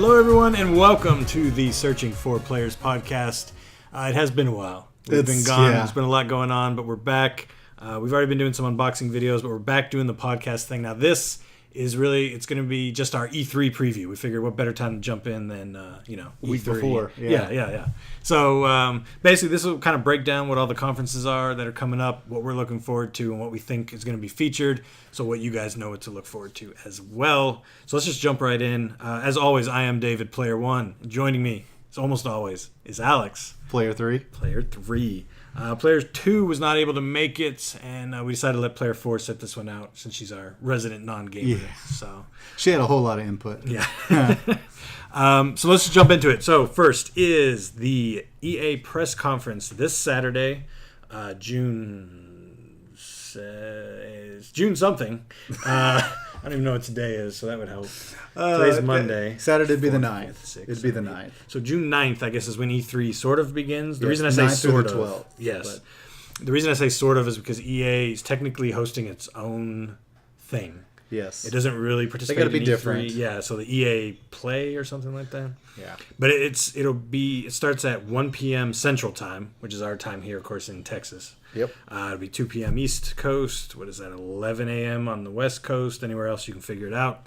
Hello, everyone, and welcome to the Searching for Players podcast. It has been a while. We've been gone. There's been a lot going on, but we're back. We've already been doing some unboxing videos, but we're back doing the podcast thing. Now, this is really, it's going to be just our E3 preview. We figured what better time to jump in than, week E3. before. Yeah. So, basically, this will kind of break down what all the conferences are that are coming up, what we're looking forward to, and what we think is going to be featured, so what you guys know what to look forward to as well. So let's just jump right in. As always, I am David, Player 1. Joining me, as almost always, is Alex. Player 3. Player 3. Player 2 was not able to make it, and we decided to let Player 4 set this one out since she's our resident non-gamer. Yeah. So She had a whole lot of input. Yeah. So let's just jump into it. So first is the EA press conference this Saturday, June something. I don't even know what today is, so that would help. Today's Monday. Saturday would be the 9th. 6th, It'd be the 9th. So June 9th, I guess, is when E3 sort of begins. The reason I say 9th through sort the of. 12th, Yes. The reason I say sort of is because EA is technically hosting its own thing. Yes. It doesn't really participate They gotta in be E3. different. Yeah, so the EA Play or something like that. Yeah. But it starts at 1 p.m. Central Time, which is our time here, of course, in Texas. Yep. It'll be 2 p.m. East Coast. What is that, 11 a.m. on the West Coast? Anywhere else you can figure it out.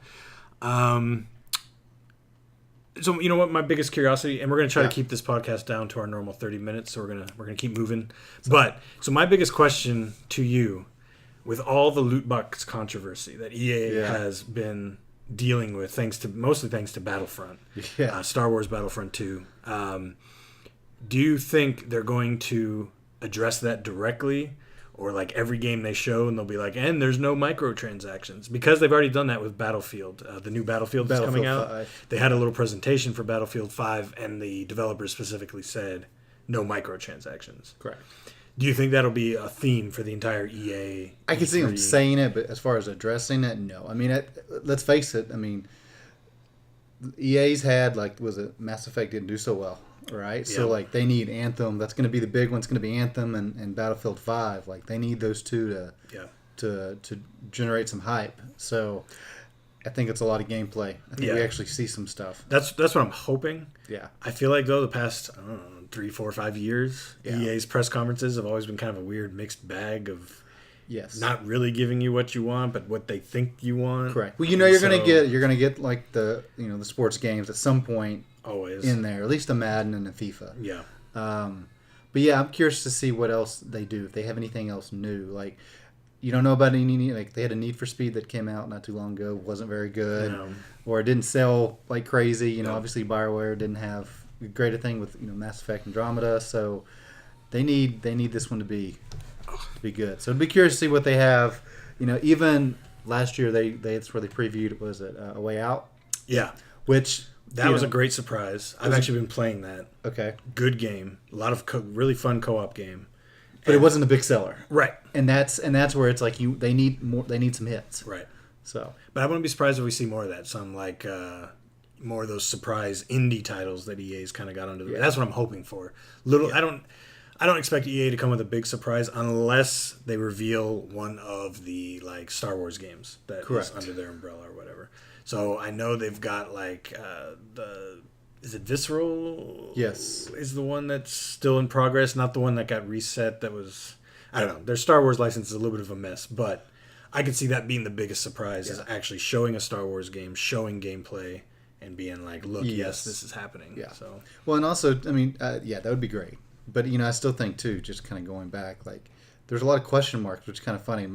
So you know what, my biggest curiosity, and we're going to try to keep this podcast down to our normal 30 minutes, so we're gonna keep moving. So my biggest question to you, with all the loot box controversy that EA has been dealing with, mostly thanks to Battlefront, Star Wars Battlefront 2, do you think they're going to address that directly? Or like every game they show and they'll be like, and there's no microtransactions, because they've already done that with Battlefield. The new Battlefield is coming out. 5. They had a little presentation for Battlefield 5, and the developers specifically said no microtransactions. Correct. Do you think that'll be a theme for the entire EA? I can see them saying it, but as far as addressing it, no. I mean, let's face it. I mean, EA's had, was it Mass Effect didn't do so well. Right, yeah. So they need Anthem. That's going to be the big one. It's going to be Anthem and Battlefield 5. They need those two to generate some hype. So I think it's a lot of gameplay. I think we actually see some stuff. That's what I'm hoping. Yeah, I feel like though the past 3, 4, 5 years, EA's press conferences have always been kind of a weird mixed bag of not really giving you what you want, but what they think you want. Correct. Well, you're gonna get the the sports games at some point. Always in there, at least a Madden and a FIFA. Yeah. But yeah, I'm curious to see what else they do. If they have anything else new, you don't know about any they had a Need for Speed that came out not too long ago, wasn't very good, or it didn't sell like crazy. Obviously BioWare didn't have a greater thing with Mass Effect Andromeda, so they need this one to be good. So I'd be curious to see what they have. Even last year that's where they previewed, was it A Way Out? Yeah, which. That was a great surprise. I've actually been playing that. Okay. Good game. A lot of really fun co-op game. But it wasn't a big seller. Right. And that's where it's they need more. They need some hits. Right. So. But I wouldn't be surprised if we see more of that. Some more of those surprise indie titles that EA's kind of got under the. That's what I'm hoping for. I don't expect EA to come with a big surprise unless they reveal one of the Star Wars games that is under their umbrella or whatever. So I know they've got is it Visceral? Yes. Is the one that's still in progress, not the one that got reset that was, I don't know. Their Star Wars license is a little bit of a mess, but I could see that being the biggest surprise is actually showing a Star Wars game, showing gameplay, and being look, yes, this is happening. Yeah. So. Well, and also, I mean, that would be great. But, I still think, too, just kind of going back, there's a lot of question marks, which is kind of funny.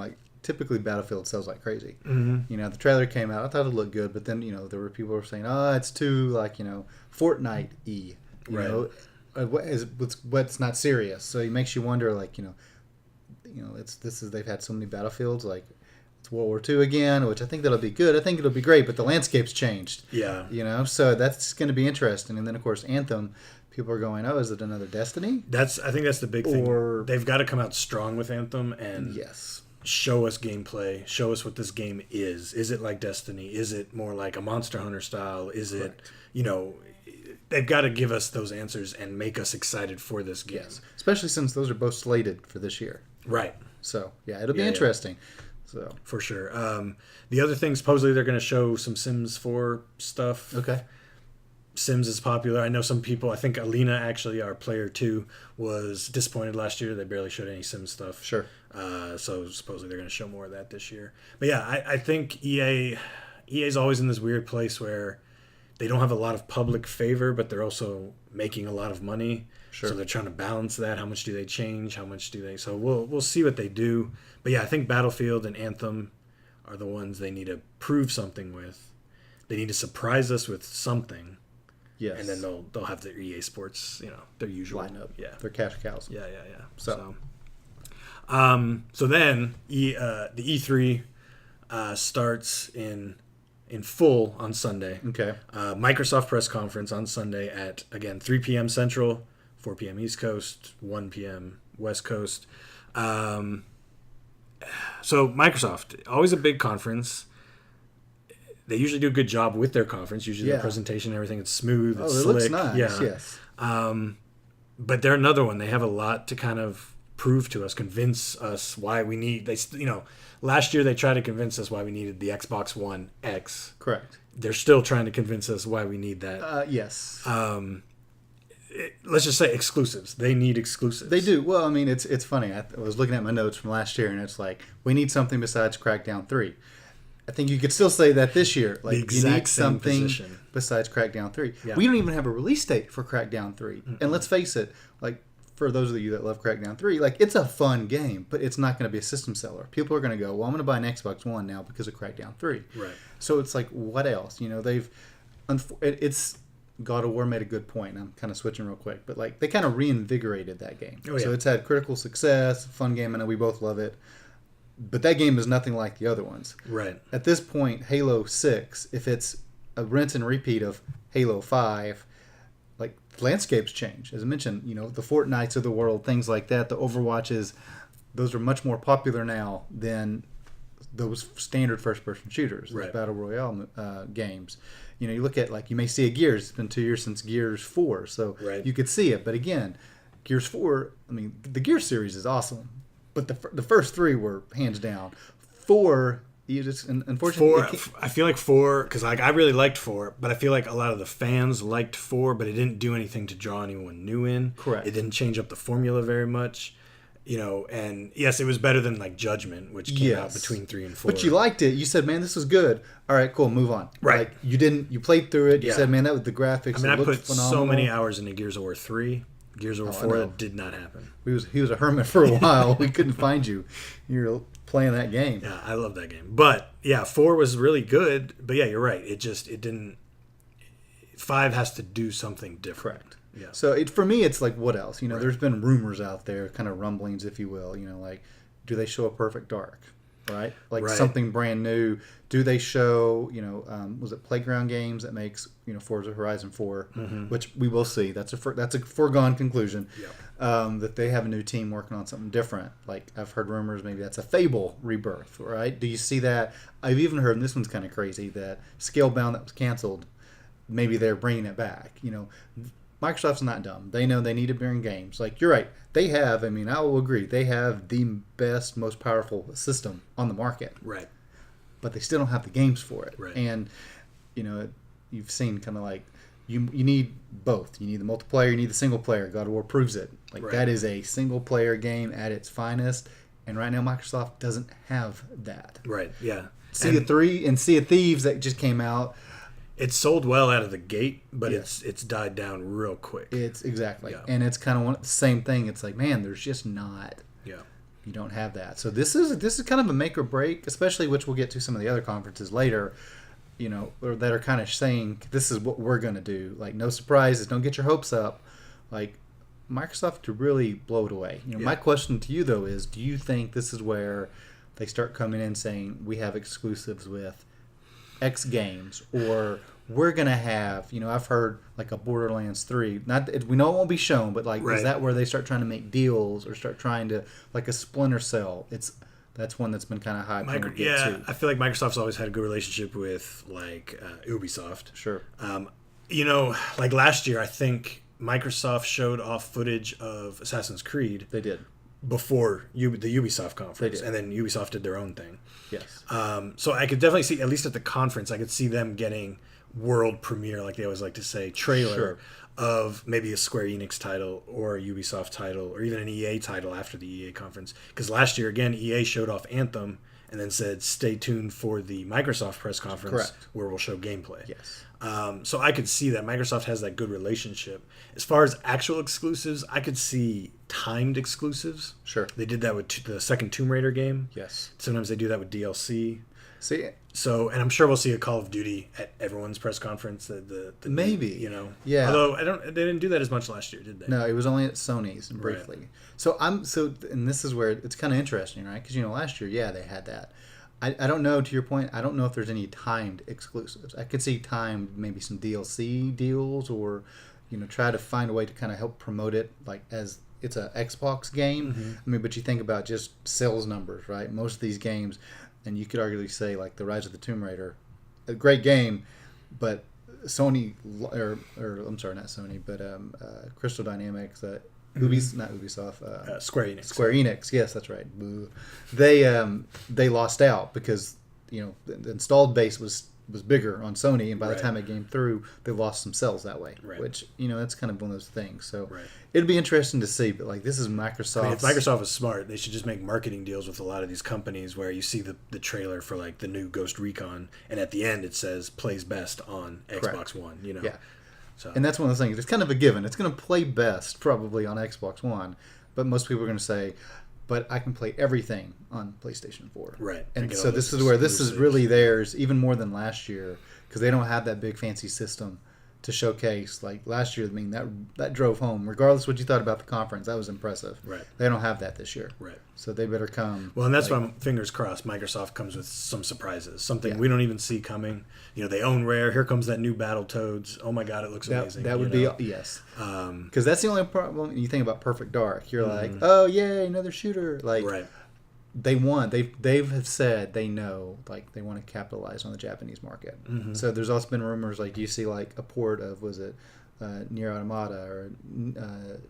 Typically Battlefield sells like crazy. Mm-hmm. The trailer came out. I thought it looked good, but then there were people who were saying, it's too Fortnite-y. What's not serious. So it makes you wonder, they've had so many Battlefields, it's World War II again, which I think that'll be good. I think it'll be great, but the landscape's changed. Yeah. So that's going to be interesting. And then of course Anthem. People are going, is it another Destiny? I think that's the big thing. They've got to come out strong with Anthem and show us gameplay, show us what this game is. Is it like Destiny? Is it more like a Monster Hunter style? Is it, they've got to give us those answers and make us excited for this game. Yes. Especially since those are both slated for this year. Right. So, it'll be interesting. So for sure. The other thing, supposedly they're going to show some Sims 4 stuff. Okay. Sims is popular. I know some people, I think Alina, actually, our player 2, was disappointed last year. They barely showed any Sims stuff. Sure. So supposedly they're going to show more of that this year. But yeah, I think EA's always in this weird place where they don't have a lot of public favor, but they're also making a lot of money. Sure. So they're trying to balance that. How much do they change? How much do they... So we'll see what they do. But yeah, I think Battlefield and Anthem are the ones they need to prove something with. They need to surprise us with something. Yes. And then they'll have their EA Sports, their usual lineup. Yeah. Their cash cows. Yeah. So then the E3 starts in full on Sunday. Okay. Microsoft press conference on Sunday at, again, 3 p.m. Central, 4 p.m. East Coast, 1 p.m. West Coast. So Microsoft, always a big conference. They usually do a good job with their conference. Usually the presentation, everything is smooth, it's slick. Looks nice. Yeah. Yes. But they're another one. They have a lot to kind of prove to us, convince us why we need. Last year they tried to convince us why we needed the Xbox One X. Correct. They're still trying to convince us why we need that. Yes. Let's just say exclusives. They need exclusives. They do. Well, I mean, it's funny. I was looking at my notes from last year, and it's like, we need something besides Crackdown 3. I think you could still say that this year. Like, you need something besides Crackdown 3. Yeah. We don't even have a release date for Crackdown 3. Mm-mm. And let's face it, like, for those of you that love Crackdown 3, like, it's a fun game, but it's not going to be a system seller. People are going to go, well, I'm going to buy an Xbox One now because of Crackdown 3. Right. So it's like, what else? It's God of War made a good point. I'm kind of switching real quick, but like, they kind of reinvigorated that game. Oh, yeah. So it's had critical success, fun game. I know we both love it. But that game is nothing like the other ones. Right. At this point, Halo 6, if it's a rinse and repeat of Halo 5, like, landscapes change. As I mentioned, the Fortnites of the world, things like that, the Overwatches, those are much more popular now than those standard first-person shooters, those Battle Royale games. You look at, like, you may see a Gears. It's been 2 years since Gears 4, so you could see it. But again, Gears 4, I mean, the Gears series is awesome. But the first 3 were hands down. 4, you just unfortunately. 4, I feel like 4, because I really liked 4, but I feel like a lot of the fans liked 4, but it didn't do anything to draw anyone new in. Correct. It didn't change up the formula very much, And yes, it was better than like Judgment, which came out between 3 and 4. But you liked it. You said, "Man, this was good." All right, cool. Move on. Right. Like, you played through it. You said, "Man, that was the graphics." I mean, I put phenomenal. so many hours into Gears of War 3. Gears of War 4, that did not happen. He was a hermit for a while. We couldn't find you. You were playing that game. Yeah, I love that game. But yeah, 4 was really good. But yeah, you're right. It didn't. 5 has to do something different. Correct. Yeah. So for me, it's like, what else? There's been rumors out there, kind of rumblings, if you will. Like, do they show a Perfect Dark? Right? Like something brand new. Do they show, was it Playground Games that makes, Forza Horizon 4, which we will see. That's a foregone conclusion. Yeah. That they have a new team working on something different. Like, I've heard rumors maybe that's a Fable rebirth, right? Do you see that? I've even heard, and this one's kind of crazy, that Scalebound that was canceled, maybe they're bringing it back. Microsoft's not dumb. They know they need to bring games. Like, you're right. They have, I will agree, they have the best, most powerful system on the market. Right. But they still don't have the games for it. Right. And, you've seen kind of like, you need both. You need the multiplayer, you need the single player. God of War proves it. Like, that is a single player game at its finest. And right now, Microsoft doesn't have that. Right, yeah. Sea of 3 and Sea of Thieves that just came out. It sold well out of the gate, but it's died down real quick. It's exactly. Yeah. And it's kind of the same thing. It's like, man, there's just not. Yeah. You don't have that. So this is kind of a make or break, especially, which we'll get to some of the other conferences later, or that are kind of saying this is what we're going to do. Like, no surprises, don't get your hopes up. Like, Microsoft to really blow it away. My question to you though is, do you think this is where they start coming in saying we have exclusives with X games, or we're gonna have, I've heard like a Borderlands 3. We know it won't be shown, but like, is that where they start trying to make deals or start trying to, like a Splinter Cell? That's one that's been kind of high. I feel like Microsoft's always had a good relationship with like Ubisoft. Sure. Like last year, I think Microsoft showed off footage of Assassin's Creed. They did. Before the Ubisoft conference, and then Ubisoft did their own thing. Yes. So I could definitely see, at least at the conference, I could see them getting world premiere, like they always like to say, trailer Sure. of maybe a Square Enix title or a Ubisoft title or even an EA title after the EA conference. Because last year, again, EA showed off Anthem and then said, stay tuned for the Microsoft press conference Correct. where we'll show gameplay. Yes. So I could see that Microsoft has that good relationship. As far as actual exclusives, I could see timed exclusives. Sure. They did that with the second Tomb Raider game. Yes. Sometimes they do that with DLC. See, So, and I'm sure we'll see a Call of Duty at everyone's press conference. The maybe. you know, Yeah. Although they didn't do that as much last year, did they? no, it was only at Sony's briefly. Right. And this is where it's kind of interesting, right? Because last year, yeah, they had that. I don't know, to your point, I don't know if there's any timed exclusives. I could see timed, maybe some DLC deals, or try to find a way to kind of help promote it, like as it's an Xbox game. Mm-hmm. I mean, but you think about just sales numbers, right? Most of these games, and you could arguably say like the Rise of the Tomb Raider, a great game, but Sony, or I'm sorry, not Sony, but Crystal Dynamics, not Ubisoft. Square Enix. Square Enix, yes, that's right. Boo. They lost out because the installed base was bigger on Sony, and by the time it came through, they lost some sales that way. Right. Which that's kind of one of those things. So Right. it'd be interesting to see. But like this is Microsoft. I mean, if Microsoft is smart, they should just make marketing deals with a lot of these companies where you see the trailer for like the new Ghost Recon, and at the end it says plays best on Xbox One. Yeah. So. And that's one of those things. It's kind of a given. It's going to play best probably on Xbox One, but most people are going to say, "But I can play everything on PlayStation 4." Right. And so this is where this is really theirs, even more than last year, because they don't have that big fancy system to showcase. Like last year, I mean that drove home. Regardless what you thought about the conference, that was impressive. Right. They don't have that this year. Right. So they better come. Well, and that's why I'm fingers crossed. Microsoft comes with some surprises, something we don't even see coming. They own Rare. Here comes that new Battletoads. Oh my God, it looks amazing. That would be yes. Because that's the only problem. You think about Perfect Dark. You're like, oh yay, another shooter. Like they've said they know like they want to capitalize on the Japanese market. Mm-hmm. So there's also been rumors like you see like a port of Nier Automata or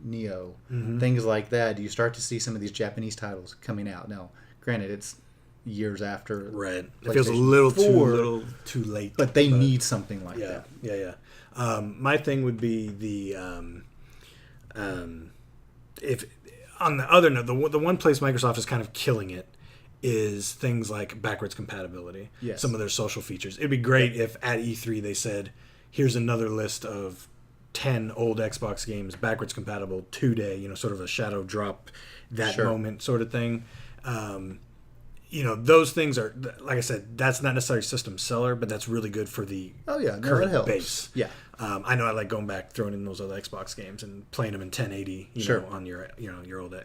Neo, things like that. Do you start to see some of these Japanese titles coming out? Now, granted, it's years after. Right. It feels a little too late. But they need something like that. Yeah. My thing would be if on the other note, the one place Microsoft is kind of killing it is things like backwards compatibility. Yes. Some of their social features. It'd be great if at E3 they said, here's another list of 10 old Xbox games backwards compatible today, sort of a shadow drop that moment sort of thing. Those things are, like I said, that's not necessarily system seller, but that's really good for the current base. Yeah. I know I like going back, throwing in those other Xbox games and playing them in 1080, on your old,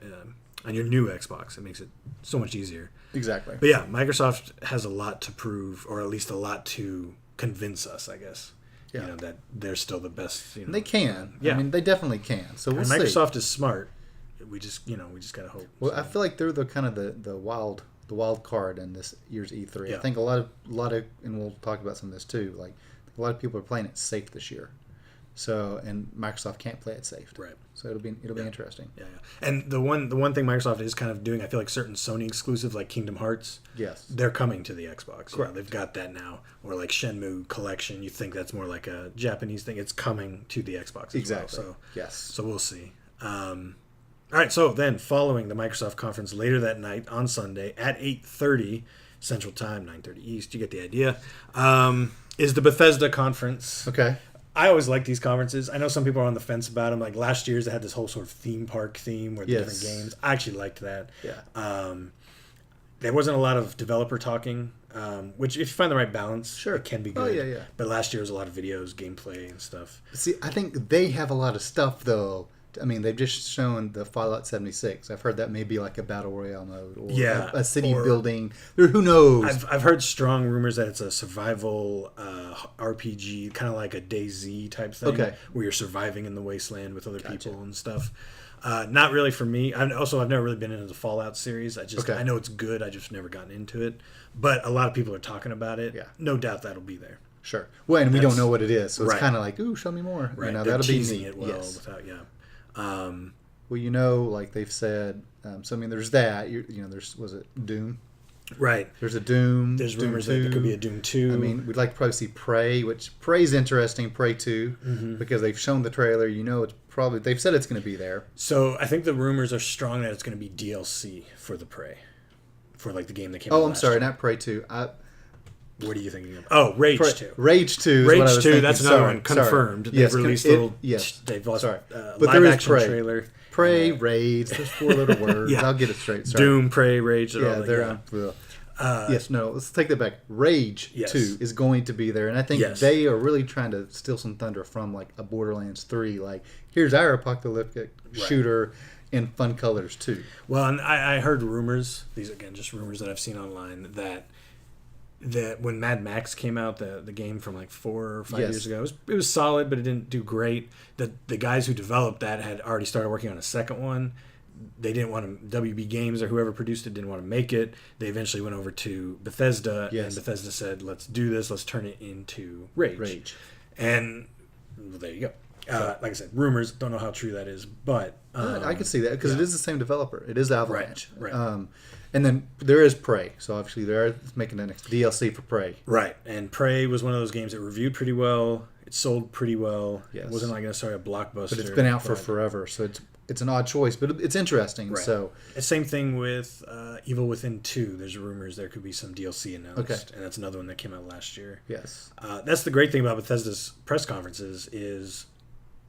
on your new Xbox. It makes it so much easier. Exactly. But yeah, Microsoft has a lot to prove, or at least a lot to convince us, I guess. Yeah. That they're still the best. They can. Yeah. I mean, they definitely can. So we'll see. Microsoft is smart. We just gotta hope. Well, I feel like they're the kind of the wild card in this year's E3. Yeah. I think a lot of, and we'll talk about some of this too. Like a lot of people are playing it safe this year. So and Microsoft can't play it safe. Right. So it'll be interesting. Yeah. And the one thing Microsoft is kind of doing, I feel like certain Sony exclusive like Kingdom Hearts. Yes. They're coming to the Xbox. Correct. They've got that now. Or like Shenmue Collection. You think that's more like a Japanese thing? It's coming to the Xbox. Exactly. Well, so yes. So we'll see. All right. So then, following the Microsoft conference later that night on Sunday at 8:30 Central Time, 9:30 East. You get the idea. Is the Bethesda conference? Okay. I always like these conferences. I know some people are on the fence about them. Like last year's, they had this whole sort of theme park theme with different games. I actually liked that. Yeah. There wasn't a lot of developer talking, which if you find the right balance, it can be good. Oh, yeah. But last year was a lot of videos, gameplay, and stuff. See, I think they have a lot of stuff though. I mean, they've just shown the Fallout 76. I've heard that may be like a battle royale mode or a city building. Who knows? I've heard strong rumors that it's a survival RPG, kind of like a DayZ type thing, where you're surviving in the wasteland with other people and stuff. Not really for me. I've never really been into the Fallout series. I know it's good. I just never gotten into it. But a lot of people are talking about it. Yeah. No doubt that'll be there. Sure. Well, and we don't know what it is, so it's kind of like, ooh, show me more. Right. They're that'll teasing be neat. it well without well, like they've said, so I mean, there's that. There's was it Doom? Right. There's a Doom. There's Doom rumors 2. that there could be a Doom 2. I mean, we'd like to probably see Prey, which Prey's interesting, Prey 2, because they've shown the trailer. You know, it's probably, they've said it's going to be there. So I think the rumors are strong that it's going to be DLC for the Prey. For like the game that came out Oh, I'm sorry, year. not Prey 2. What are you thinking of? Oh, Rage 2. Rage 2 is Rage what I was 2, thinking. that's another Sorry, one. Confirmed. Sorry. They've released little... Yes. They've lost Sorry. But there is live-action Prey. trailer. Prey, Rage, there's 4 little words. Yeah. I'll get it straight. Sorry. Doom, Prey, Rage. Yeah, they're... yes, no, let's take that back. Rage 2 is going to be there, and I think they are really trying to steal some thunder from like a Borderlands 3. Like, here's our apocalyptic shooter in fun colors too. Well, and I heard rumors, these again just rumors that I've seen online, that when Mad Max came out, the game from like 4 or 5 years ago, it was solid, but it didn't do great. The guys who developed that had already started working on a second one. They didn't want to, WB Games or whoever produced it didn't want to make it. They eventually went over to Bethesda, and Bethesda said, let's do this, let's turn it into Rage. And well, there you go. Like I said, rumors, don't know how true that is, but... I could see that, because it is the same developer. It is Avalanche. Right. And then there is Prey, so obviously they're making the next DLC for Prey. Right, and Prey was one of those games that reviewed pretty well, it sold pretty well, it wasn't like necessarily a blockbuster. But it's been out for forever, so it's an odd choice, but it's interesting. Right. So same thing with Evil Within 2. There's rumors there could be some DLC announced, and that's another one that came out last year. Yes. That's the great thing about Bethesda's press conferences is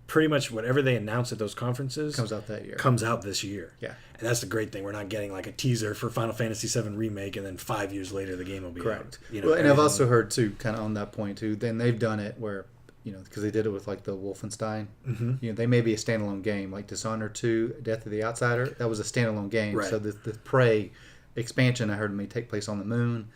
pretty much whatever they announce at those conferences comes out that year. Comes out this year. Yeah. And that's the great thing. We're not getting like a teaser for Final Fantasy VII Remake and then 5 years later the game will be correct. out. You know, well, and I've also heard too, kind of on that point too, then they've done it where, because they did it with like the Wolfenstein. Mm-hmm. They may be a standalone game, like Dishonored 2, Death of the Outsider. That was a standalone game. Right. So the Prey expansion, I heard, may take place on the moon.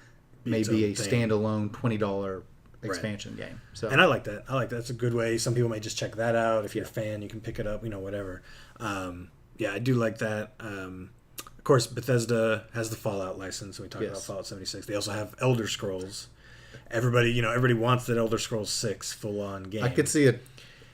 Maybe a standalone $20 expansion game. So, and I like that. That's a good way. Some people may just check that out. If you're a fan, you can pick it up. Whatever. I do like that. Of course, Bethesda has the Fallout license. We talked about Fallout 76. They also have Elder Scrolls. Everybody wants that Elder Scrolls 6 full-on game. I could see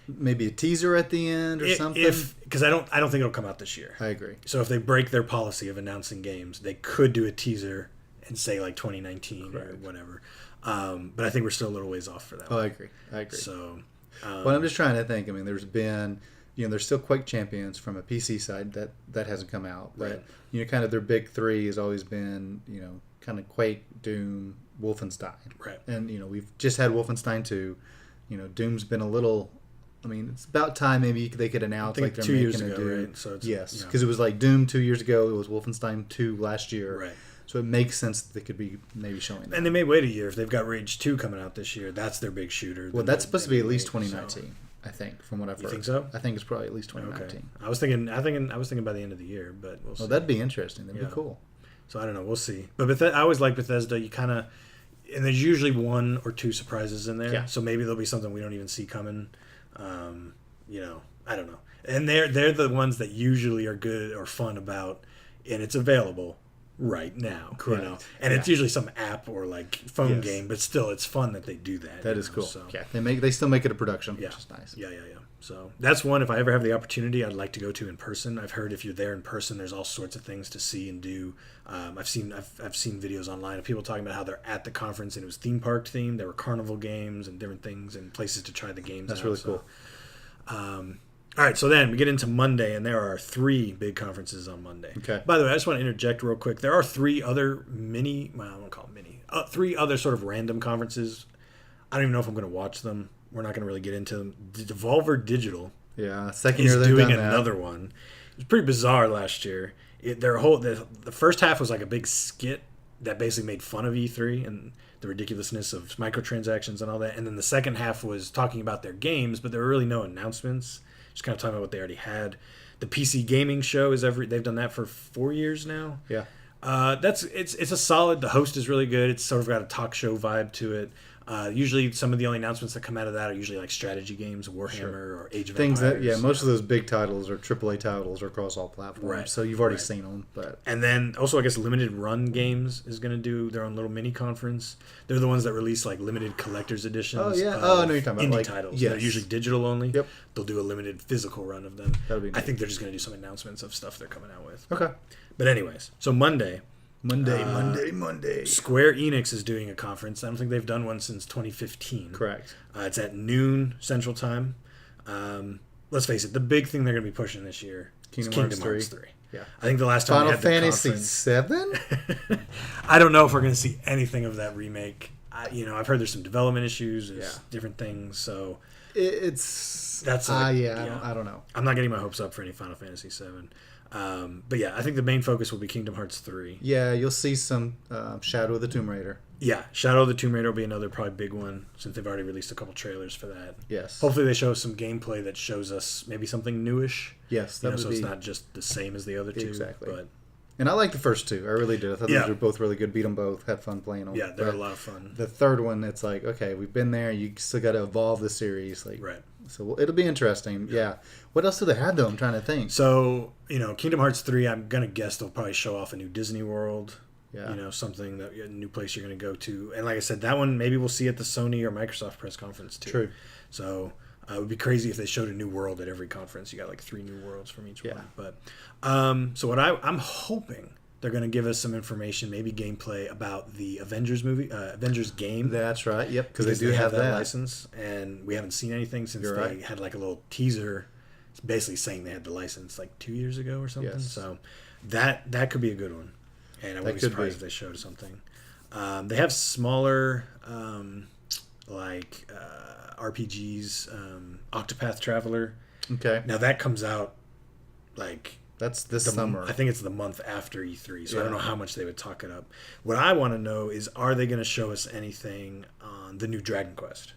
maybe a teaser at the end or something. Because I don't think it'll come out this year. I agree. So if they break their policy of announcing games, they could do a teaser and say like 2019 or whatever. But I think we're still a little ways off for that. Oh, I agree. So, well, I'm just trying to think. I mean, there's been, there's still Quake Champions from a PC side that hasn't come out. But, kind of their big three has always been, kind of Quake, Doom, Wolfenstein. Right. And, we've just had Wolfenstein 2. Doom's been a little... I mean, it's about time maybe they could announce like they're 2 years making ago, a Doom. right? So it's, because it was like Doom 2 years ago. It was Wolfenstein 2 last year. Right. So it makes sense that they could be maybe showing that. And they may wait a year. If they've got Rage 2 coming out this year, that's their big shooter. Well, that's supposed to be at least 2019, I think, from what I've heard. You think so? I think it's probably at least 2019. Okay. I was thinking by the end of the year, but we'll see. Well, that'd be interesting. That'd be cool. So I don't know. We'll see. But I always like Bethesda. You kind of... And there's usually 1 or 2 surprises in there. Yeah. So maybe there'll be something we don't even see coming. I don't know. And they're the ones that usually are good or fun about, and it's available right now. Correct. And it's usually some app or like phone game, but still it's fun that they do that. That is cool. So. Yeah. They still make it a production, which is nice. Yeah. So that's one, if I ever have the opportunity, I'd like to go to in person. I've heard if you're there in person, there's all sorts of things to see and do. I've seen videos online of people talking about how they're at the conference and it was theme park themed. There were carnival games and different things and places to try the games. That's really cool. All right, so then we get into Monday, and there are 3 big conferences on Monday. Okay. By the way, I just want to interject real quick. There are 3 other I won't call them mini, 3 other sort of random conferences. I don't even know if I'm going to watch them. We're not going to really get into them. Devolver Digital second year is they've doing done that. another one. It was pretty bizarre last year. The first half was like a big skit that basically made fun of E3 and the ridiculousness of microtransactions and all that. And then the second half was talking about their games, but there were really no announcements. Just kind of talking about what they already had. The PC gaming show they've done that for 4 years now. Yeah. It's a solid. The host is really good. It's sort of got a talk show vibe to it. Usually, some of the only announcements that come out of that are usually like strategy games, Warhammer or Age of Things Empires. most of those big titles are AAA titles are across all platforms. Right. So you've already seen them. And then also, I guess Limited Run Games is going to do their own little mini conference. They're the ones that release like limited collector's editions. Oh yeah. I know you're talking about indie titles. They're usually digital only. Yep. They'll do a limited physical run of them. That'll be neat. I think they're just going to do some announcements of stuff they're coming out with. Okay. But anyways, so Monday, Monday. Square Enix is doing a conference. I don't think they've done one since 2015. Correct. It's at noon Central Time. Let's face it, the big thing they're going to be pushing this year is Kingdom Hearts 3. Yeah. I think the last time Final they had Fantasy the conference, 7? I don't know if we're going to see anything of that remake. I've heard there's some development issues, different things, so I don't know. I'm not getting my hopes up for any Final Fantasy 7. But yeah, I think the main focus will be Kingdom Hearts 3. Yeah, you'll see some Shadow of the Tomb Raider. Yeah, Shadow of the Tomb Raider will be another probably big one since they've already released a couple trailers for that. Yes. Hopefully they show us some gameplay that shows us maybe something newish. Yes, that would so be... it's not just the same as the other two. Exactly. But... And I like the first two. I really did. I thought those were both really good. Beat them both. Had fun playing them. Yeah, they're a lot of fun. The third one, it's like, okay, we've been there. You still got to evolve the series. Right. So it'll be interesting. Yeah. What else do they have, though? I'm trying to think. So, Kingdom Hearts 3, I'm going to guess they'll probably show off a new Disney World. Yeah. Something, a new place you're going to go to. And like I said, that one maybe we'll see at the Sony or Microsoft press conference, too. True. So it would be crazy if they showed a new world at every conference. You got like 3 new worlds from each one. But so what I'm hoping... They're going to give us some information, maybe gameplay about the Avengers movie, Avengers game. That's right. Yep, because they do have that license, and we haven't seen anything since they had like a little teaser, basically saying they had the license like 2 years ago or something. Yes. So that could be a good one, and I wouldn't be surprised if they showed something. They have smaller RPGs, Octopath Traveler. Okay. Now that comes out like. That's this summer. I think it's the month after E3, so I don't know how much they would talk it up. What I want to know is, are they going to show us anything on the new Dragon Quest?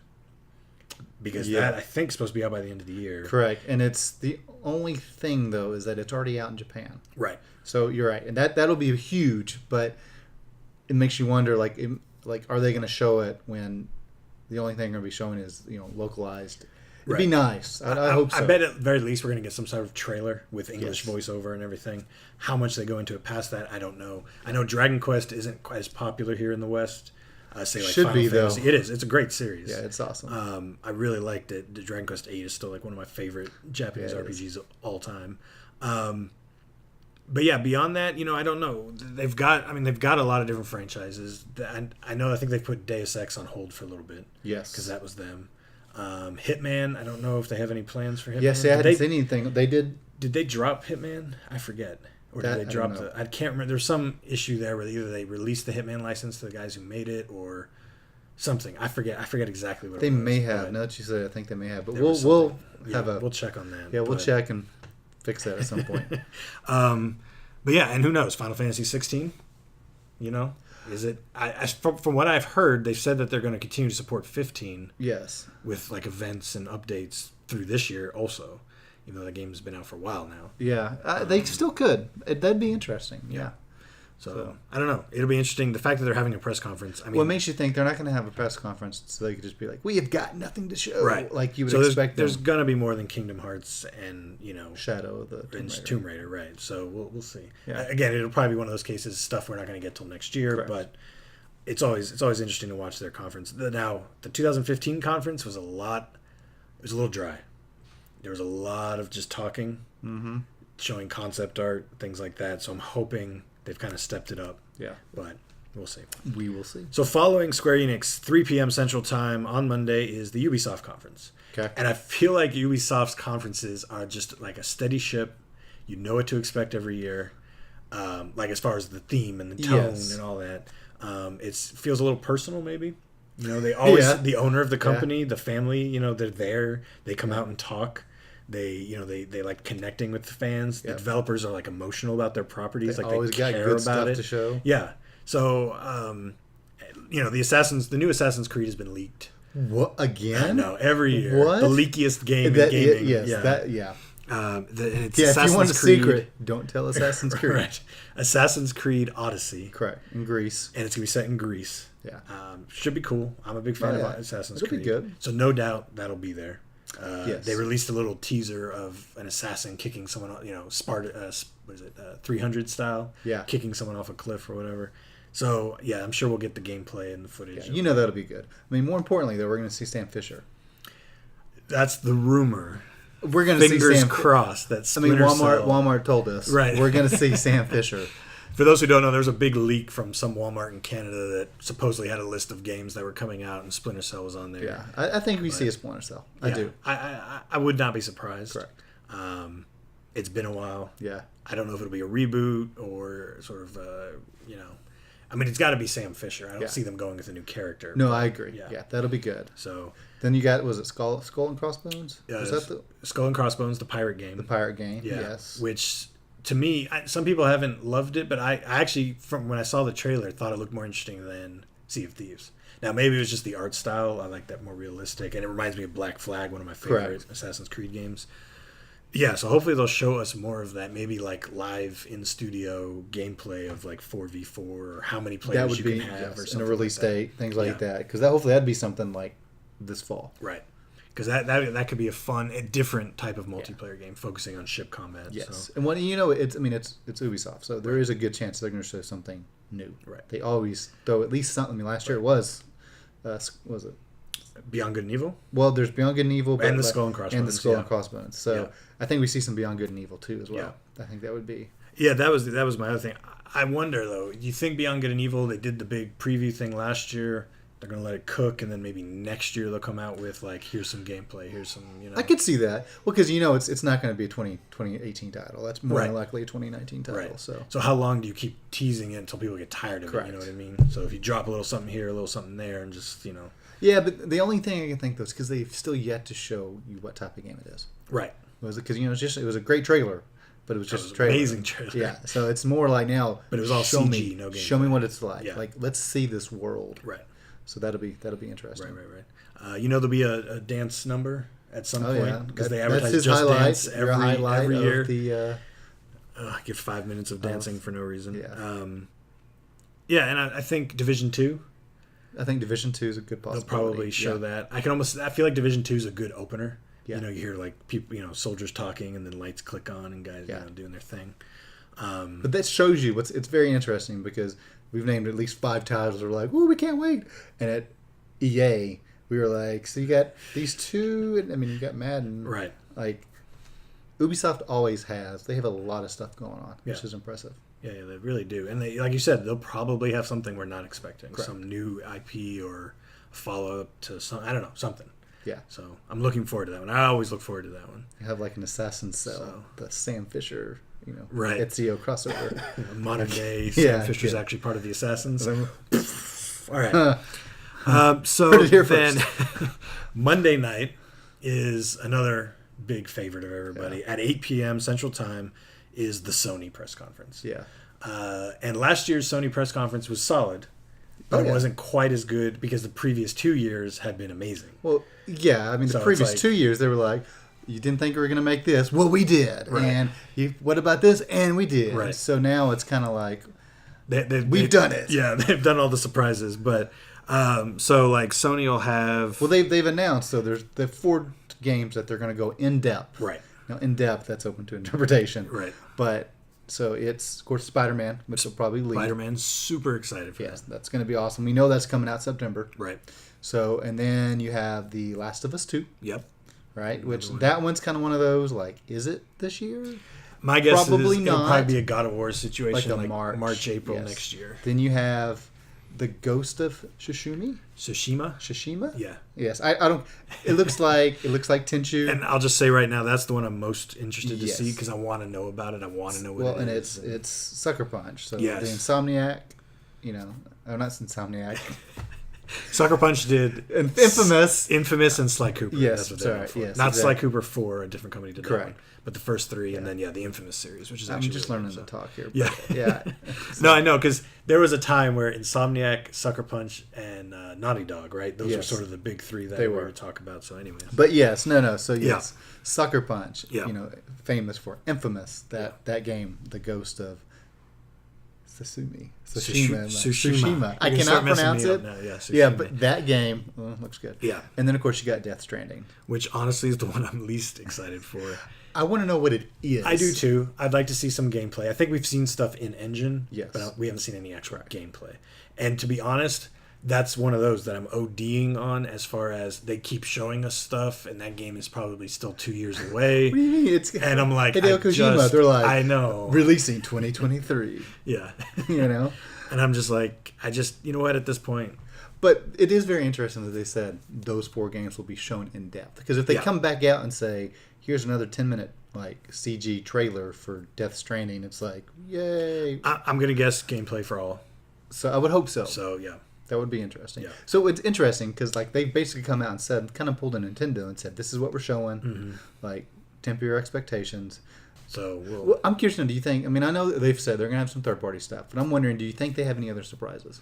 Because that, I think, is supposed to be out by the end of the year. Correct. And it's the only thing, though, is that it's already out in Japan. Right. So you're right. And that'll be huge, but it makes you wonder, are they going to show it when the only thing they're going to be showing is, localized? It'd be nice. I hope so. I bet at the very least we're going to get some sort of trailer with English voiceover and everything. How much they go into it past that, I don't know. I know Dragon Quest isn't quite as popular here in the West. Say like Should Final be, Fantasy. though. It is. It's a great series. Yeah, it's awesome. I really liked it. The Dragon Quest 8 is still like one of my favorite Japanese RPGs of all time. But yeah, beyond that, I don't know. They've got a lot of different franchises. I think they put Deus Ex on hold for a little bit. Yes, because that was them. Hitman, I don't know if they have any plans for Hitman. Yes, I hadn't seen anything. They did. Did they drop Hitman? I forget. Or did they drop I can't remember. There's some issue there where either they released the Hitman license to the guys who made it or something. I forget exactly what they it was. They may have. Now that you said it, I think they may have. But we'll check on that. Yeah, we'll check and fix that at some point. But yeah, and who knows? Final Fantasy 16? Is it? From what I've heard, they've said that they're going to continue to support 15. Yes. With like events and updates through this year also, even though the game's been out for a while now. Yeah, they still could. That'd be interesting. Yeah. So I don't know. It'll be interesting. The fact that they're having a press conference. I mean, well, it makes you think they're not going to have a press conference, so they could just be like, "We have got nothing to show," right? Like you would expect. There's going to be more than Kingdom Hearts and Shadow of the Tomb Raider, right? So we'll see. Yeah. Again, it'll probably be one of those cases, stuff we're not going to get till next year, Correct. But it's always interesting to watch their conference. Now, the 2015 conference was a little dry. There was a lot of just talking, showing concept art, things like that. So I'm hoping they've kind of stepped it up. Yeah. But we'll see. We will see. So following Square Enix, 3 p.m. Central Time on Monday is the Ubisoft conference. Okay. And I feel like Ubisoft's conferences are just like a steady ship. You know what to expect every year. Like as far as the theme and the tone and all that. It feels a little personal maybe. They always, the owner of the company, the family, they're there. They come out and talk. They like connecting with the fans. The developers are like emotional about their properties. They like always they got care good about stuff it. to show. Yeah. So, the new Assassin's Creed has been leaked. What again? No, every year. What? The leakiest game in gaming. Yes. It's if Assassin's you want a Creed. Secret, don't tell Assassin's Creed. Right. Assassin's Creed Odyssey. Correct. In Greece. And it's going to be set in Greece. Yeah. Should be cool. I'm a big fan of Assassin's Creed. It'll be good. So no doubt that'll be there. Yes. They released a little teaser of an assassin kicking someone, Sparta, 300 style, kicking someone off a cliff or whatever. So yeah, I'm sure we'll get the gameplay and the footage. Yeah, that'll be good. I mean, more importantly, though, we're going to see Sam Fisher. That's the rumor. We're going to see Fingers Sam crossed that Splinter Cell. Walmart told us. Right. We're going to see Sam Fisher. For those who don't know, there's a big leak from some Walmart in Canada that supposedly had a list of games that were coming out, and Splinter Cell was on there. Yeah, I think we see a Splinter Cell. I do. I would not be surprised. Correct. It's been a while. Yeah. I don't know if it'll be a reboot or sort of, I mean, it's got to be Sam Fisher. I don't see them going with a new character. No, I agree. Yeah, that'll be good. So then you got, was it Skull and Crossbones? Was that the Skull and Crossbones, the pirate game? The pirate game. Yeah. Yes. Which to me, some people haven't loved it, but I actually, from when I saw the trailer, thought it looked more interesting than Sea of Thieves. Now maybe it was just the art style. I like that more realistic, and it reminds me of Black Flag, one of my favorite Assassin's Creed games. Yeah, so hopefully they'll show us more of that, maybe like live in studio gameplay of like 4v4 or how many players you can have or something. And a release date, things like that. Because hopefully that'd be something like this fall. Right. Because that could be a different type of multiplayer game focusing on ship combat. Yes. So. And when it's Ubisoft, so there is a good chance they're going to show something new. Right. They always throw at least something. I mean, last year it was it Beyond Good and Evil? Well, there's Beyond Good and Evil. And the Skull and Crossbones. And the Skull and Crossbones. So I think we see some Beyond Good and Evil too as well. Yeah. I think that would be... Yeah, that was my other thing. I wonder, though, you think Beyond Good and Evil, they did the big preview thing last year, they're going to let it cook, and then maybe next year they'll come out with, like, here's some gameplay, here's some, I could see that. Well, because, it's not going to be a 2018 title. That's more than likely a 2019 title. Right. So how long do you keep teasing it until people get tired of it? You know what I mean? So if you drop a little something here, a little something there, and just, Yeah, but the only thing I can think, though, is because they've still yet to show you what type of game it is. Right. Because, it was a great trailer, but it was just a trailer. Amazing trailer. Yeah, so it's more like now... But it was all CG, no game. Show me what it's like. Yeah. Like, let's see this world. Right. So that'll be interesting. Right. There'll be a dance number at some point because they advertise his Just highlight, Dance every year. Give 5 minutes of dancing for no reason. Yeah. And I think Division 2. I think Division 2 is a good possibility. They'll probably show that. I feel like Division 2 is a good opener. Yeah. You hear like people, soldiers talking, and then lights click on, and guys doing their thing. But that shows you it's very interesting because we've named at least 5 titles. We're like, ooh, we can't wait. And at EA, we were like, so you got these 2, and you got Madden. Right. Like, Ubisoft always has. They have a lot of stuff going on, which is impressive. Yeah, they really do. And they, like you said, they'll probably have something we're not expecting. Correct. Some new IP or follow-up to something. Yeah. So I'm looking forward to that one. I always look forward to that one. You have like an Assassin's Cell, the Sam Fisher, right. Ezio crossover. Modern day Sam Fisher's actually part of the Assassins. All right. So then Monday night is another big favorite of everybody. At 8 p.m. Central Time is the Sony press conference. Yeah. And last year's Sony press conference was solid, but it wasn't quite as good because the previous 2 years had been amazing. Well, yeah. The previous 2 years, they were like, you didn't think we were going to make this. Well, we did. Right. And what about this? And we did. Right. So now it's kind of like, we've done it. Yeah, they've done all the surprises. But so like Sony will have... Well, they've announced, so there's the 4 games that they're going to go in-depth. Right. Now, in-depth, that's open to interpretation. Right. But, so it's, of course, Spider-Man, which will probably lead. Spider-Man, super excited for that. Yes, that's going to be awesome. We know that's coming out September. Right. So, and then you have The Last of Us 2. Yep. Right? Which, that one's kind of one of those, like, is it this year? My guess probably is not. It'll probably be a God of War situation, like March, April next year. Then you have The Ghost of Tsushima? Tsushima? Yeah. Yes. I don't... It looks like Tenchu. And I'll just say right now, that's the one I'm most interested to see because I want to know about it. I want to know what it is. Well, and it's Sucker Punch. So yes. The Insomniac, not Insomniac. Sucker Punch did Infamous and Sly Cooper. Yes, that's what they're for. yes, not exactly. Sly Cooper 4, a different company did that one. But the first 3, and then the Infamous series, which is actually I'm just really learning to talk here. Yeah, yeah. No, I know because there was a time where Insomniac, Sucker Punch, and Naughty Dog, right? Those were sort of the big 3 that we were to talk about. So, anyways. But yes, no. So yes, Sucker Punch. Yeah. Famous for Infamous. That game, The Ghost of Tsushima. I cannot pronounce it. Yeah, but that game looks good. Yeah. And then, of course, you got Death Stranding. Which, honestly, is the one I'm least excited for. I want to know what it is. I do, too. I'd like to see some gameplay. I think we've seen stuff in engine, yes, but we haven't seen any actual gameplay. And to be honest, that's one of those that I'm ODing on as far as they keep showing us stuff, and that game is probably still 2 years away. What do you mean? And I'm like, Hideo Kojima, they're like, I know. Releasing 2023. Yeah. You know? And I'm just like, you know what, at this point. But it is very interesting that they said those 4 games will be shown in depth. Because if they come back out and say, here's another 10-minute like CG trailer for Death Stranding, it's like, yay. I'm going to guess gameplay for all. So I would hope so. So, yeah. That would be interesting. Yeah. So it's interesting because like they basically come out and said, kind of pulled a Nintendo and said, this is what we're showing. Mm-hmm. Like, temper your expectations. So well, I'm curious now, do you think, I mean, I know that they've said they're going to have some third-party stuff, but I'm wondering, do you think they have any other surprises?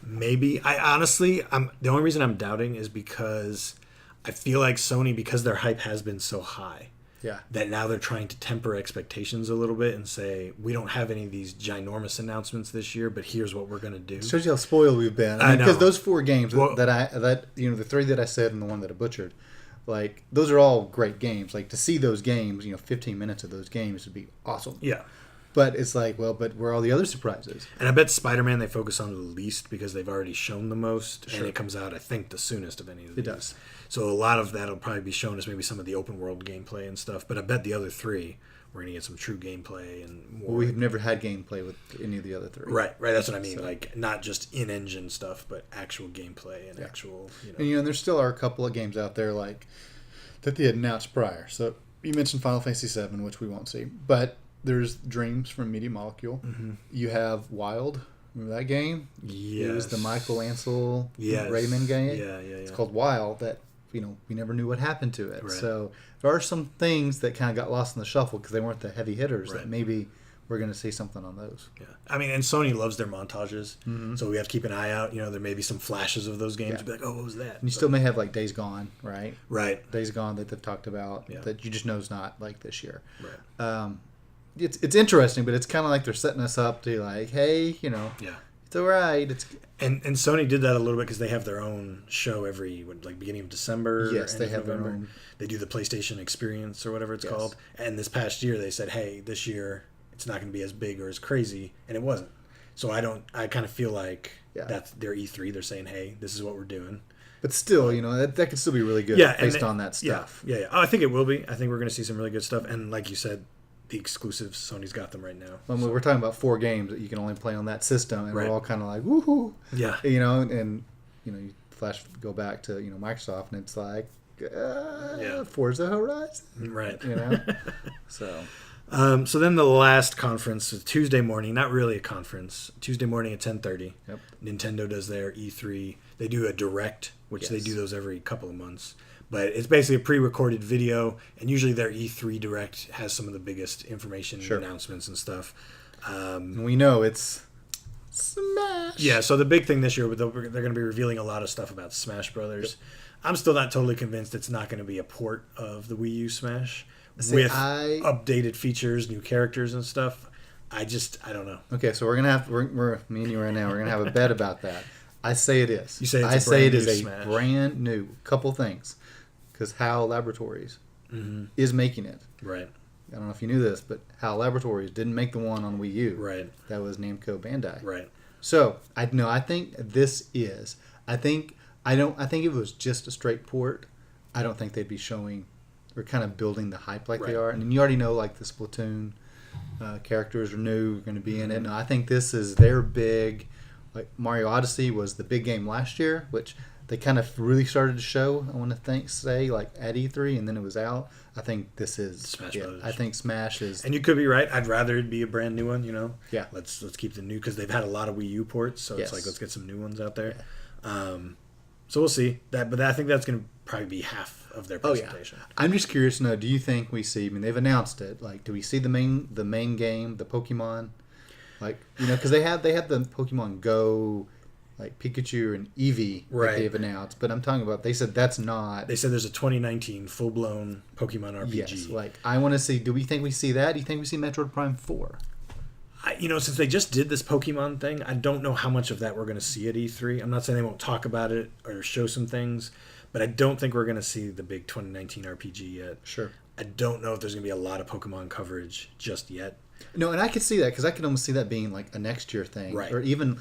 Maybe. I honestly, the only reason I'm doubting is because I feel like Sony, because their hype has been so high, that now they're trying to temper expectations a little bit and say, we don't have any of these ginormous announcements this year, but here's what we're going to do. It shows you how spoiled we've been. I mean, because those 4 games that you know, the 3 that I said and the one that I butchered, like, those are all great games. Like, to see those games, you know, 15 minutes of those games would be awesome. Yeah. But it's like, well, but where are all the other surprises? And I bet Spider-Man they focus on the least because they've already shown the most. Sure. And it comes out, I think, the soonest of any of these. It does. So a lot of that will probably be shown as maybe some of the open world gameplay and stuff. But I bet the other 3, we're going to get some true gameplay and more. Well, we've never had gameplay with any of the other 3. Right. That's what I mean. So, like, not just in-engine stuff, but actual gameplay and actual, you know. And, you know, there still are a couple of games out there, like, that they had announced prior. So you mentioned Final Fantasy VII, which we won't see. But there's Dreams from Media Molecule. Mm-hmm. You have Wild. Remember that game? Yes. It was the Michael Ansel Rayman game. Yeah. It's called Wild. That, you know, we never knew what happened to it. Right. So there are some things that kind of got lost in the shuffle because they weren't the heavy hitters. Right. That maybe we're going to see something on those. Yeah. I mean, and Sony loves their montages. Mm-hmm. So we have to keep an eye out. You know, there may be some flashes of those games. Yeah. Be like, oh, what was that? And you still may have, like, Days Gone, right? Right. Days Gone that they've talked about that you just know is not, like, this year. Right. It's interesting, but it's kind of like they're setting us up to, like, hey, you know, it's all right. And Sony did that a little bit because they have their own show every beginning of December. Yes, they have November. Their own. They do the PlayStation Experience or whatever it's called. And this past year they said, hey, this year it's not going to be as big or as crazy, and it wasn't. So I kind of feel like that's their E3. They're saying, hey, this is what we're doing. But still, you know, that could still be really good based on that stuff. Yeah. Oh, I think it will be. I think we're going to see some really good stuff. And like you said, the exclusives, Sony's got them right now. Well, we're talking about 4 games that you can only play on that system, and we're all kind of like, woohoo! Yeah. You know, and you know, you go back to Microsoft, and it's like, Forza Horizon, right? You know, so. So then the last conference was Tuesday morning. Not really a conference. Tuesday morning at 10:30. Yep. Nintendo does their E3. They do a direct, which they do those every couple of months. But it's basically a pre-recorded video, and usually their E3 Direct has some of the biggest information announcements and stuff. We know it's Smash. Yeah, so the big thing this year, they're going to be revealing a lot of stuff about Smash Brothers. Yep. I'm still not totally convinced it's not going to be a port of the Wii U Smash with updated features, new characters and stuff. I don't know. Okay, so we're me and you right now, we're going to have a bet about that. I say it is. You say it's a brand new couple things. Because HAL Laboratories is making it. Right. I don't know if you knew this, but HAL Laboratories didn't make the one on Wii U. Right. That was Namco Bandai. Right. So I think this is. I think if it was just a straight port, I don't think they'd be showing or kind of building the hype like they are. And you already know, like, the Splatoon characters are new, are going to be in it. No, I think this is their big. Like Mario Odyssey was the big game last year, which they kind of really started to show, I want to say, like at E3, and then it was out. I think this is Smash Brothers. I think Smash is. And you could be right. I'd rather it be a brand new one, you know? Yeah. Let's keep the new, because they've had a lot of Wii U ports, so it's like, let's get some new ones out there. Yeah. So we'll see. But I think that's going to probably be half of their presentation. Oh, yeah. I'm just curious to know, do you think we see, I mean, they've announced it, like, do we see the main game, the Pokemon? Like, you know, because they have the Pokemon Go, like Pikachu and Eevee that they've announced, but I'm talking about, they said that's not. They said there's a 2019 full-blown Pokemon RPG. Yes, like, I want to see, do we think we see that? Do you think we see Metroid Prime 4? Since they just did this Pokemon thing, I don't know how much of that we're going to see at E3. I'm not saying they won't talk about it or show some things, but I don't think we're going to see the big 2019 RPG yet. Sure. I don't know if there's going to be a lot of Pokemon coverage just yet. No, and I could see that, because I could almost see that being like a next year thing. Right. Or even,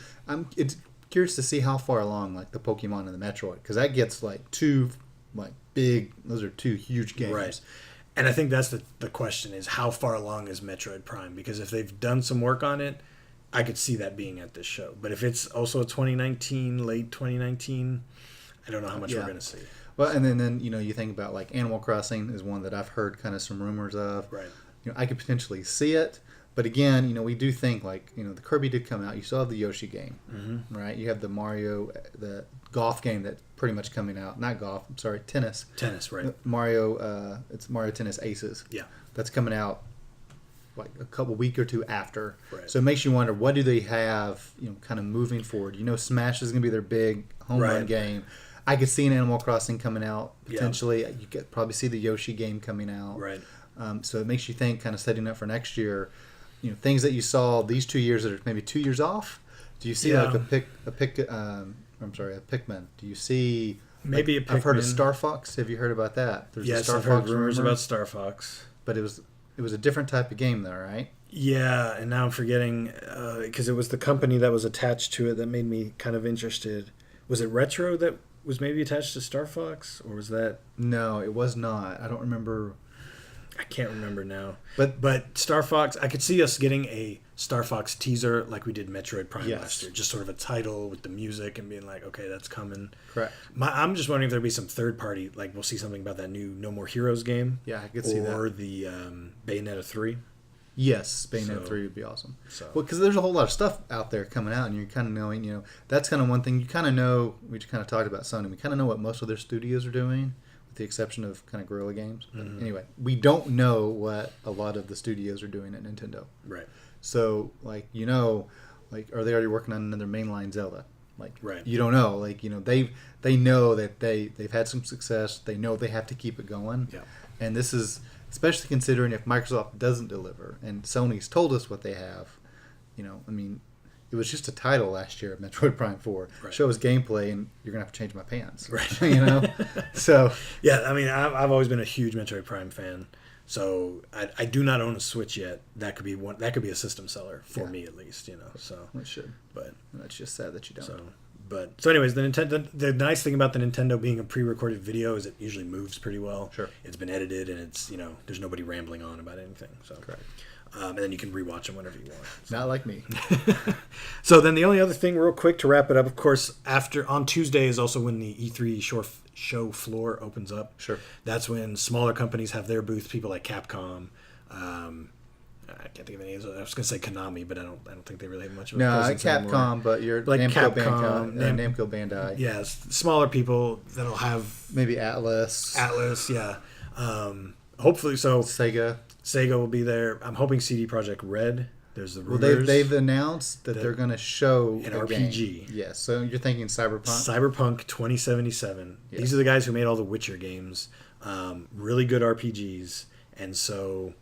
it's curious to see how far along like the Pokemon and the Metroid, because that gets like two like big. Those are two huge games. Right. And I think that's the question is how far along is Metroid Prime? Because if they've done some work on it, I could see that being at this show. But if it's also 2019, late 2019, I don't know how much we're going to see. Well, and then you think about like Animal Crossing is one that I've heard kind of some rumors of. Right. I could potentially see it. But again, we do think like, the Kirby did come out. You still have the Yoshi game, right? You have the Mario, the golf game that's pretty much coming out. Not golf, I'm sorry, tennis. Tennis, right. Mario, it's Mario Tennis Aces. Yeah. That's coming out like a week or two after. Right. So it makes you wonder, what do they have, kind of moving forward? Smash is going to be their big home run game. I could see an Animal Crossing coming out potentially. Yeah. You could probably see the Yoshi game coming out. Right. So it makes you think, kind of setting up for next year, things that you saw these 2 years that are maybe 2 years off. Do you see like a Pikmin? Do you see maybe a Pikmin? I've heard of Star Fox. Have you heard about that? There's a Star Fox rumors about Star Fox. But it was a different type of game though, right? Yeah, and now I'm forgetting because it was the company that was attached to it that made me kind of interested. Was it Retro that was maybe attached to Star Fox, or was that? No, it was not. I don't remember. I can't remember now. But Star Fox, I could see us getting a Star Fox teaser like we did Metroid Prime last year. Just sort of a title with the music and being like, okay, that's coming. Correct. I'm just wondering if there'll be some third party, like we'll see something about that new No More Heroes game. Yeah, I could see that. Or the Bayonetta 3. Yes, Bayonetta 3 would be awesome. Well, because there's a whole lot of stuff out there coming out, and you're kind of knowing, that's kind of one thing you kind of know. We kind of talked about Sony. We kind of know what most of their studios are doing, with the exception of kind of Guerrilla Games. Mm-hmm. Anyway, we don't know what a lot of the studios are doing at Nintendo. Right. So, like, are they already working on another mainline Zelda? Like, right. You don't know. Like, they know that they've had some success. They know they have to keep it going. Yeah. And this is, especially considering if Microsoft doesn't deliver, and Sony's told us what they have, it was just a title last year, Metroid Prime 4. Right. Show us gameplay, and you're going to have to change my pants. Right. So. Yeah, I've always been a huge Metroid Prime fan. So I do not own a Switch yet. That could be one. That could be a system seller for me at least. So it should. But that's just sad that you don't. So anyways, the nice thing about the Nintendo being a pre-recorded video is it usually moves pretty well. Sure. It's been edited and it's there's nobody rambling on about anything. So correct. And then you can rewatch them whenever you want. So. Not like me. So then the only other thing, real quick to wrap it up, of course, on Tuesday is also when the E3 show floor opens up. Sure. That's when smaller companies have their booth. People like Capcom. I can't think of any. I was going to say Konami, but I don't think they really have much of a presence Capcom, anymore. but you're like Namco Bandai. Yes, smaller people that'll have maybe Atlas. Yeah. Hopefully, so Sega will be there. I'm hoping CD Projekt Red. There's the rumors. Well, they've announced that they're going to show an RPG. Game. Yes, so you're thinking Cyberpunk 2077. Yes. These are the guys who made all the Witcher games. Really good RPGs, and so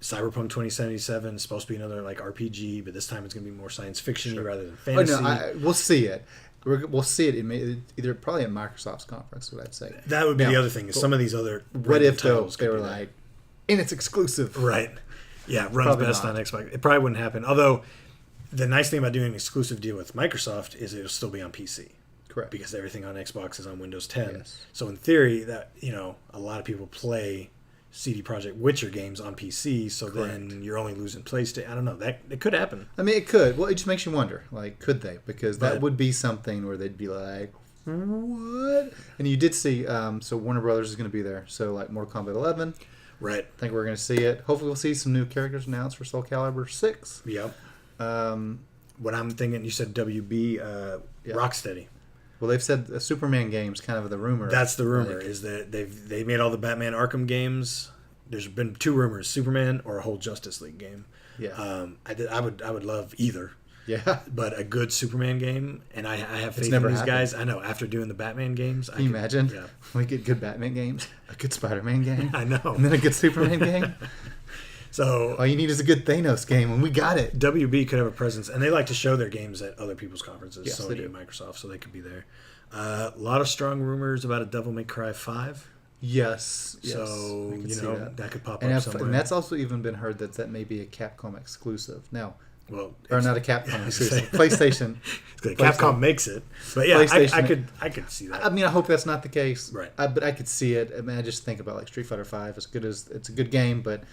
Cyberpunk 2077 is supposed to be another like RPG, but this time it's going to be more science fiction rather than fantasy. We'll see it. We'll see it either probably at Microsoft's conference. What I'd say that would be the other thing. Is some of these other what if they were like, and it's exclusive, right? Yeah, runs probably best not. on Xbox. It probably wouldn't happen. Although the nice thing about doing an exclusive deal with Microsoft is it'll still be on PC. Correct. Because everything on Xbox is on Windows 10. Yes. So in theory, that a lot of people play CD Projekt Witcher games on PC. So Correct. Then you're only losing PlayStation. I don't know. That it could happen. It could. Well, it just makes you wonder. Like, could they? Because that would be something where they'd be like, what? And you did see. So Warner Brothers is going to be there. So like Mortal Kombat 11. Right. I think we're going to see it. Hopefully, we'll see some new characters announced for Soul Calibur 6. Yep. What I'm thinking, you said WB, Rocksteady. Well, they've said the Superman game's kind of the rumor. That's the rumor, is that they made all the Batman Arkham games. There's been two rumors: Superman or a whole Justice League game. Yeah. I would love either. Yeah. But a good Superman game, and I have faith in these guys. I know. After doing the Batman games, Can you imagine? Yeah. We get good Batman games, a good Spider-Man game. I know. And then a good Superman game. So all you need is a good Thanos game, and we got it. WB could have a presence, and they like to show their games at other people's conferences, yes, Sony and Microsoft, so they could be there. A lot of strong rumors about a Devil May Cry 5. Yes. So, that could pop and up somewhere. And that's also even been heard that may be a Capcom exclusive. Now, Well, or not a Capcom exclusive. PlayStation. Capcom makes it, but yeah, I could see that. I mean, I hope that's not the case. Right. But I could see it. I mean, I just think about like Street Fighter V. As good as it's a good game, but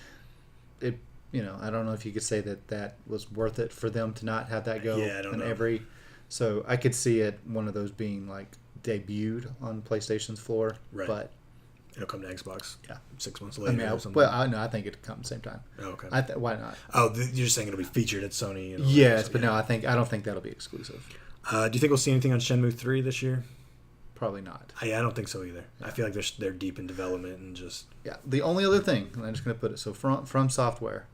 it, I don't know if you could say that was worth it for them to not have that go. Yeah, I don't know. So I could see it one of those being like debuted on PlayStation's floor, right? But it'll come to Xbox. Yeah, 6 months later. I mean, or something. well, I think it'd come at the same time. Oh, okay. Why not? Oh, you're just saying it'll be featured at Sony. Yes, but no, I don't think that'll be exclusive. Do you think we'll see anything on Shenmue 3 this year? Probably not. I don't think so either. Yeah. I feel like they're deep in development and just. Yeah. The only other thing, and I'm just going to put it so from Software,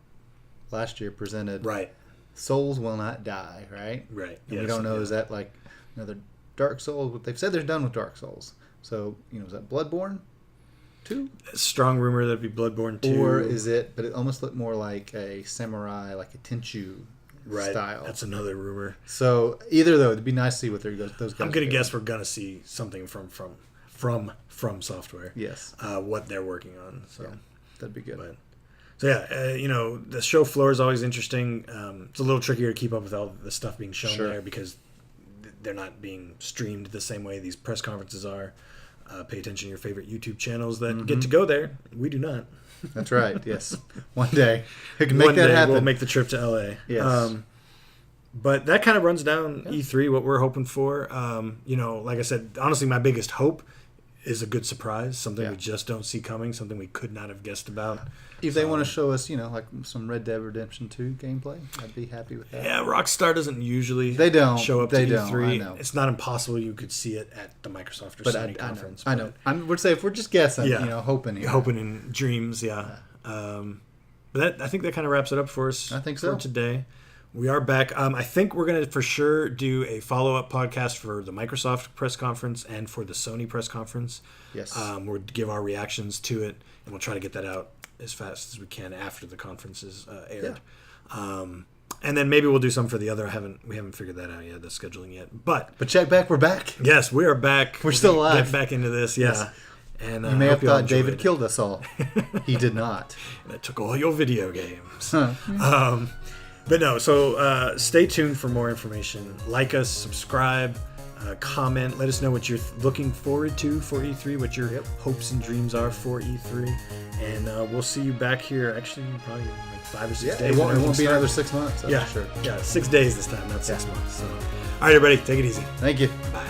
last year presented. Right. Souls Will Not Die. Right. Right. And we don't know is that like another Dark Souls? They've said they're done with Dark Souls. So is that Bloodborne 2? Strong rumor that'd be Bloodborne 2. Or is it? But it almost looked more like a samurai, like a Tenchu style. That's another rumor. So either though, it'd be nice to see what those guys. I'm gonna guess we're gonna see something from Software. Yes. What they're working on. So yeah, that'd be good. But, so yeah, the show floor is always interesting. It's a little trickier to keep up with all the stuff being shown there because they're not being streamed the same way these press conferences are. Pay attention to your favorite YouTube channels that get to go there. We do not. That's right. Yes. One day we can make that happen. We'll make the trip to LA. Yes. But that kind of runs down E3, what we're hoping for. Like I said, honestly, my biggest hope is a good surprise, something we just don't see coming, something we could not have guessed about. If they want to show us, like some Red Dead Redemption 2 gameplay, I'd be happy with that. Yeah, Rockstar doesn't usually show up to E3. I know. It's not impossible you could see it at the Microsoft or Sony conference. I know. I would say if we're just guessing, hoping. Hoping in dreams, yeah. But I think that kind of wraps it up for us. I think so. For today. We are back. I think we're going to for sure do a follow-up podcast for the Microsoft press conference and for the Sony press conference. Yes. We'll give our reactions to it, and we'll try to get that out as fast as we can after the conference is aired. Yeah. And then maybe we'll do some for the other. We haven't figured that out yet, the scheduling yet. But check back. We're back. Yes, we are back. We're still alive. Get back into this. Yes. Yeah. And you may have thought David killed us all. He did not. That took all your video games. But no, so stay tuned for more information. Like us, subscribe, comment. Let us know what you're looking forward to for E3, what your hopes and dreams are for E3. And we'll see you back here, actually, probably in like 5 or 6 days. It won't be another 6 months, for sure. Yeah, 6 days this time, not 6 months. So, all right, everybody, take it easy. Thank you. Bye.